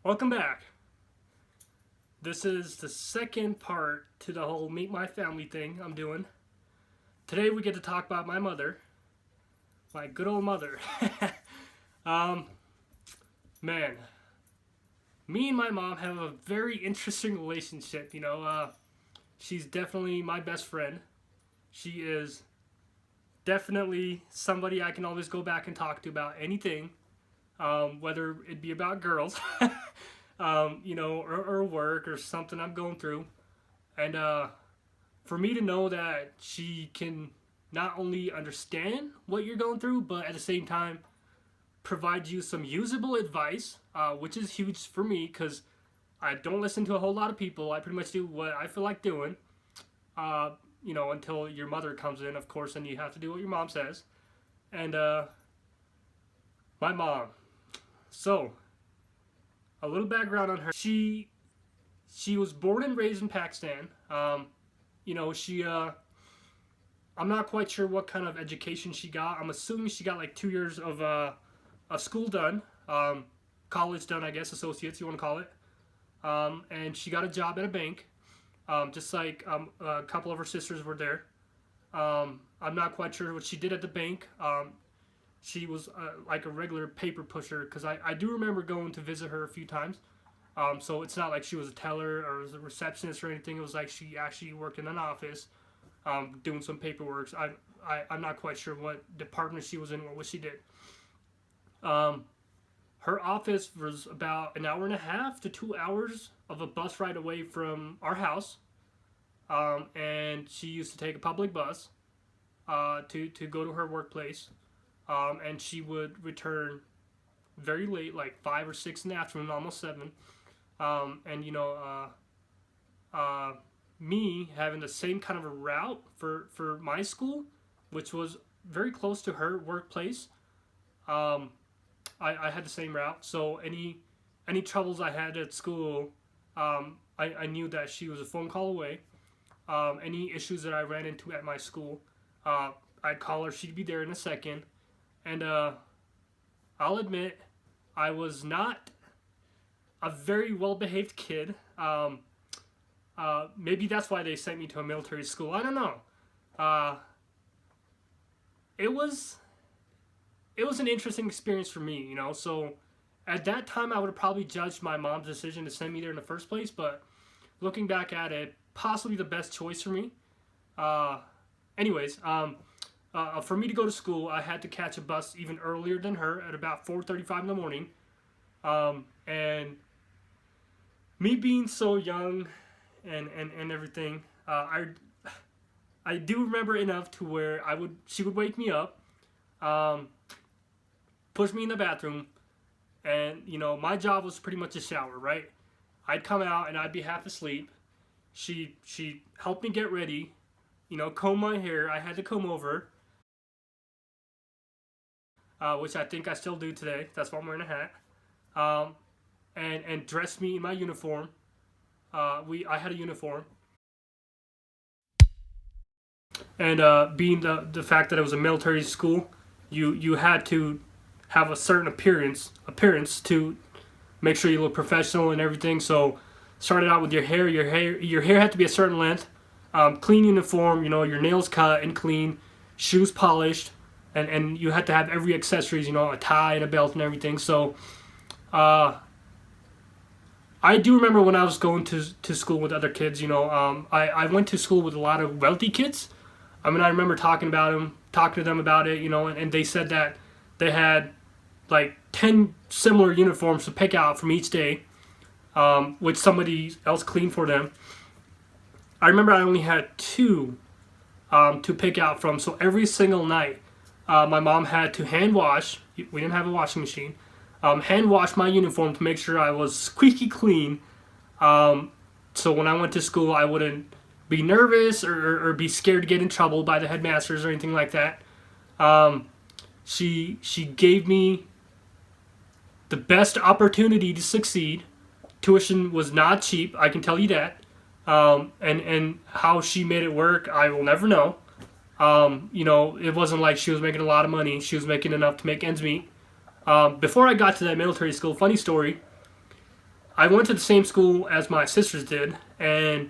Welcome back. This is the second part to the whole meet my family thing I'm doing. Today we get to talk about my mother, my good old mother. um, man, me and my mom have a very interesting relationship. She's definitely my best friend. She is definitely somebody I can always go back and talk to about anything, whether it be about girls, or work or something I'm going through. And for me to know that she can not only understand what you're going through, but at the same time provide you some usable advice, which is huge for me because I don't listen to a whole lot of people. I pretty much do what I feel like doing, until your mother comes in, of course, and you have to do what your mom says. And my mom. So, a little background on her. She was born and raised in Pakistan. She I'm not quite sure what kind of education she got. I'm assuming she got like 2 years of school done, college done, I guess, associates you want to call it. And she got a job at a bank, just like a couple of her sisters were there. I'm not quite sure what she did at the bank. She was like a regular paper pusher because I do remember going to visit her a few times. So it's not like she was a teller or was a receptionist or anything. It was like she actually worked in an office, doing some paperwork. I'm not quite sure what department she was in or what she did. Her office was about an hour and a half to 2 hours of a bus ride away from our house. And she used to take a public bus to go to her workplace. And she would return very late, like 5 or 6 in the afternoon, almost 7. Me having the same kind of a route for my school, which was very close to her workplace. I had the same route, so any troubles I had at school, I knew that she was a phone call away. Any issues that I ran into at my school, I'd call her. She'd be there in a second. And I'll admit, I was not a very well-behaved kid. Maybe that's why they sent me to a military school. I don't know. It was an interesting experience for me, So at that time, I would have probably judged my mom's decision to send me there in the first place. But looking back at it, possibly the best choice for me. Anyways. For me to go to school, I had to catch a bus even earlier than her at about 4:35 in the morning. And me being so young and everything, I do remember enough to where she would wake me up, push me in the bathroom, and my job was pretty much a shower, right? I'd come out and I'd be half asleep. She helped me get ready, comb my hair. I had to comb over. Which I think I still do today. That's why I'm wearing a hat. And dressed me in my uniform. I had a uniform, and being the fact that it was a military school, you had to have a certain appearance to make sure you look professional and everything. So started out with your hair. Your hair had to be a certain length. Clean uniform. Your nails cut and clean, shoes polished. And you had to have every accessories, a tie and a belt and everything. So, I do remember when I was going to school with other kids, I went to school with a lot of wealthy kids. I remember talking to them about it, and they said that they had like 10 similar uniforms to pick out from each day, which somebody else cleaned for them. I remember I only had 2 to pick out from, so every single night, my mom had to hand wash. We didn't have a washing machine. Hand wash my uniform to make sure I was squeaky clean. So when I went to school, I wouldn't be nervous or be scared to get in trouble by the headmasters or anything like that. She gave me the best opportunity to succeed. Tuition was not cheap, I can tell you that. And how she made it work, I will never know. It wasn't like she was making a lot of money. She was making enough to make ends meet. Before I got to that military school, funny story, I went to the same school as my sisters did, and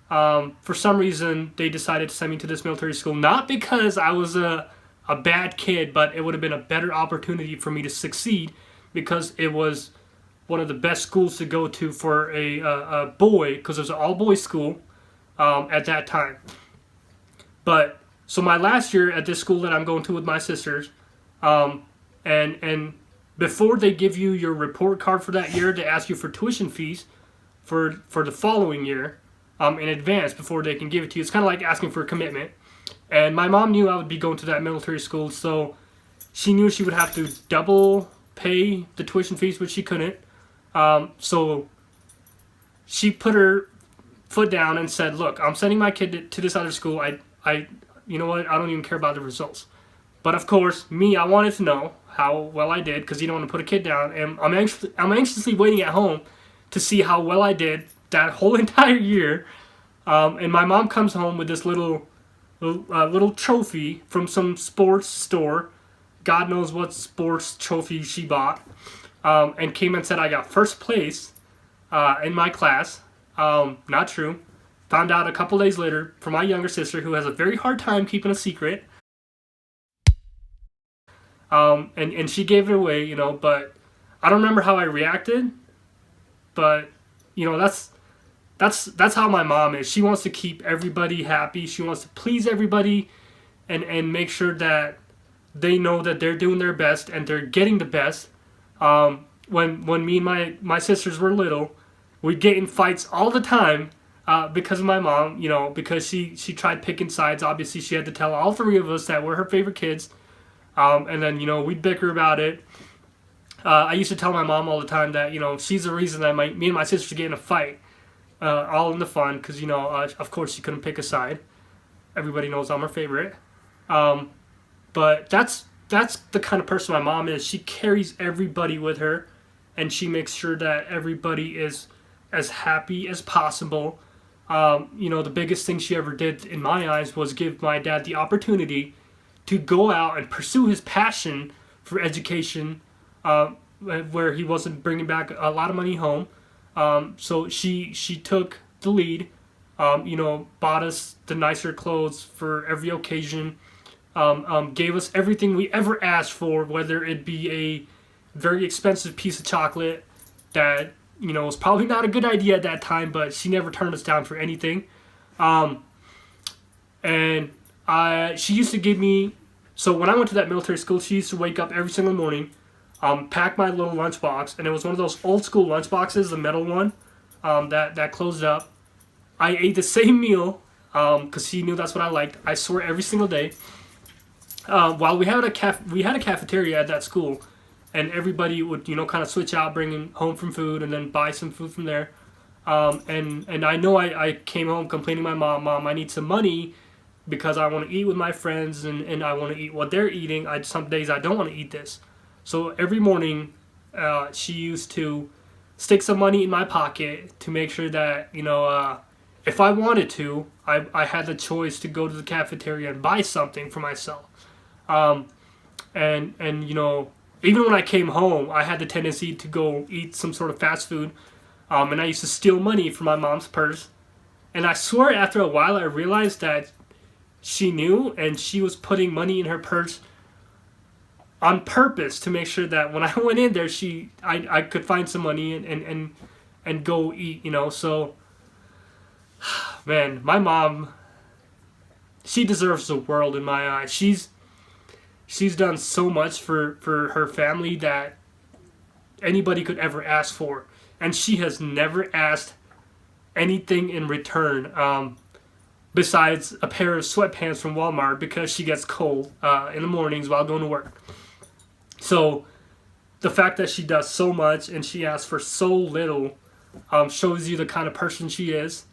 for some reason they decided to send me to this military school. Not because I was a bad kid, but it would have been a better opportunity for me to succeed because it was one of the best schools to go to for a boy, because it was an all boys school at that time. But so my last year at this school that I'm going to with my sisters, and before they give you your report card for that year, they ask you for tuition fees for the following year in advance before they can give it to you. It's kind of like asking for a commitment. And my mom knew I would be going to that military school, so she knew she would have to double pay the tuition fees, which she couldn't. So she put her foot down and said, "Look, I'm sending my kid to this other school. You know what? I don't even care about the results." But of course, I wanted to know how well I did, because you don't want to put a kid down. And I'm anxiously waiting at home to see how well I did that whole entire year. And my mom comes home with this little trophy from some sports store. God knows what sports trophy she bought. And came and said I got first place in my class. Not true. Found out a couple days later from my younger sister, who has a very hard time keeping a secret. And she gave it away, you know, but I don't remember how I reacted. But, you know, that's how my mom is. She wants to keep everybody happy. She wants to please everybody and make sure that they know that they're doing their best and they're getting the best. When me and my sisters were little, we'd get in fights all the time because of my mom, you know, because she tried picking sides. Obviously, she had to tell all three of us that we're her favorite kids. And then, you know, we'd bicker about it. I used to tell my mom all the time that, you know, she's the reason that me and my sister get in a fight, all in the fun, because, you know, of course she couldn't pick a side. Everybody knows I'm her favorite. But that's the kind of person my mom is. She carries everybody with her, and she makes sure that everybody is as happy as possible. You know, the biggest thing she ever did in my eyes was give my dad the opportunity to go out and pursue his passion for education, where he wasn't bringing back a lot of money home. So she took the lead, you know, bought us the nicer clothes for every occasion, gave us everything we ever asked for, whether it be a very expensive piece of chocolate that, you know, was probably not a good idea at that time, but she never turned us down for anything. And she used to give me, so when I went to that military school, she used to wake up every single morning, pack my little lunchbox, and it was one of those old school lunchboxes, the metal one, that closed up. I ate the same meal, because she knew that's what I liked. I swear, every single day. While we had a cafeteria at that school, and everybody would, you know, kind of switch out, bringing home from food, and then buy some food from there. And I know I came home complaining to my mom, I need some money, because I want to eat with my friends, and I want to eat what they're eating. Some days I don't want to eat this. So every morning, she used to stick some money in my pocket to make sure that, you know, if I wanted to, I had the choice to go to the cafeteria and buy something for myself. And you know, even when I came home, I had the tendency to go eat some sort of fast food. And I used to steal money from my mom's purse. And I swear after a while I realized that she knew, and she was putting money in her purse on purpose to make sure that when I went in there, I could find some money and go eat, you know. So, man, my mom, she deserves the world in my eyes. She's done so much for her family that anybody could ever ask for. And she has never asked anything in return, besides a pair of sweatpants from Walmart, because she gets cold in the mornings while going to work. So the fact that she does so much and she asks for so little shows you the kind of person she is.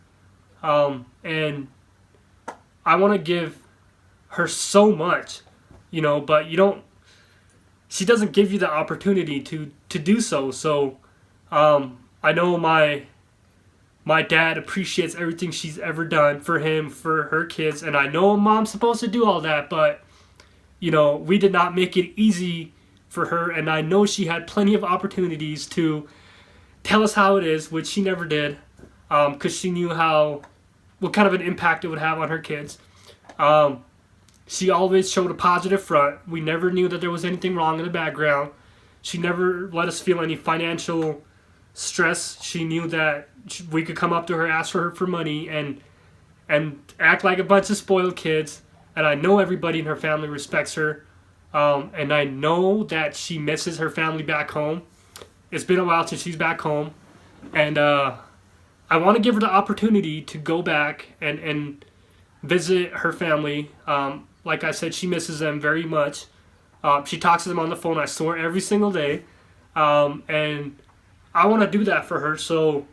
And I want to give her so much, you know, but she doesn't give you the opportunity to do so. So I know my dad appreciates everything she's ever done for him, for her kids, and I know mom's supposed to do all that, but, you know, we did not make it easy for her, and I know she had plenty of opportunities to tell us how it is, which she never did, because she knew what kind of an impact it would have on her kids. She always showed a positive front. We never knew that there was anything wrong in the background. She never let us feel any financial stress. She knew that we could come up to her, ask her for money, and act like a bunch of spoiled kids. And I know everybody in her family respects her. And I know that she misses her family back home. It's been a while since she's back home. And I want to give her the opportunity to go back and visit her family. Like I said, she misses them very much. She talks to them on the phone, I swear, every single day. And I want to do that for her. So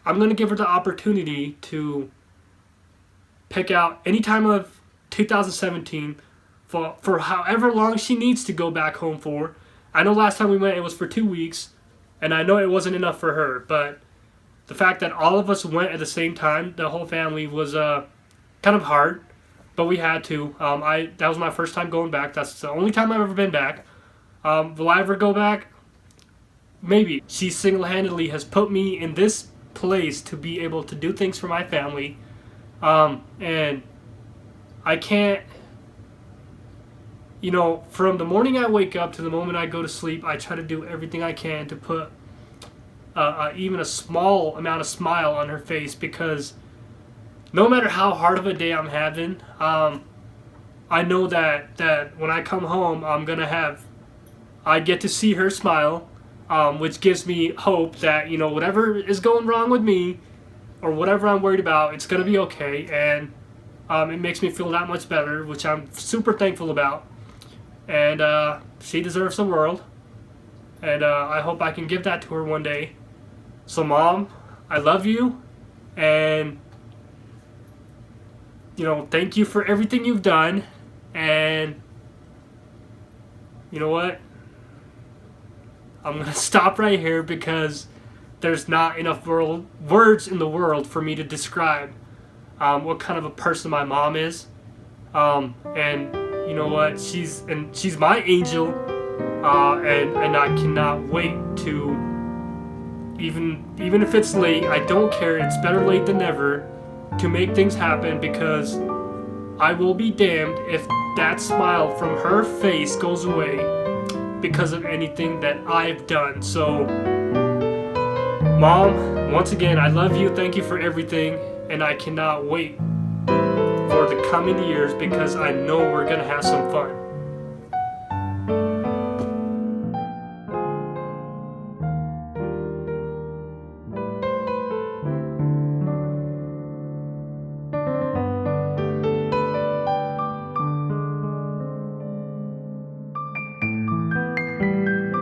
I'm going to give her the opportunity to pick out any time of 2017 for however long she needs to go back home for. I know last time we went, it was for 2 weeks. And I know it wasn't enough for her. But the fact that all of us went at the same time, the whole family, was kind of hard. But we had to. That was my first time going back. That's the only time I've ever been back. Will I ever go back? Maybe. She single-handedly has put me in this place to be able to do things for my family. And I can't, from the morning I wake up to the moment I go to sleep, I try to do everything I can to put even a small amount of smile on her face, because no matter how hard of a day I'm having, I know that when I come home, I get to see her smile, which gives me hope that, whatever is going wrong with me or whatever I'm worried about, it's going to be okay. And it makes me feel that much better, which I'm super thankful about. And she deserves the world. And I hope I can give that to her one day. So, Mom, I love you. And, thank you for everything you've done. And you know what? I'm going to stop right here, because there's not enough words in the world for me to describe what kind of a person my mom is. And you know what? She's my angel. And I cannot wait to, even if it's late, I don't care. It's better late than never to make things happen, because I will be damned if that smile from her face goes away because of anything that I've done. So, Mom, once again, I love you. Thank you for everything. And I cannot wait for the coming years, because I know we're going to have some fun.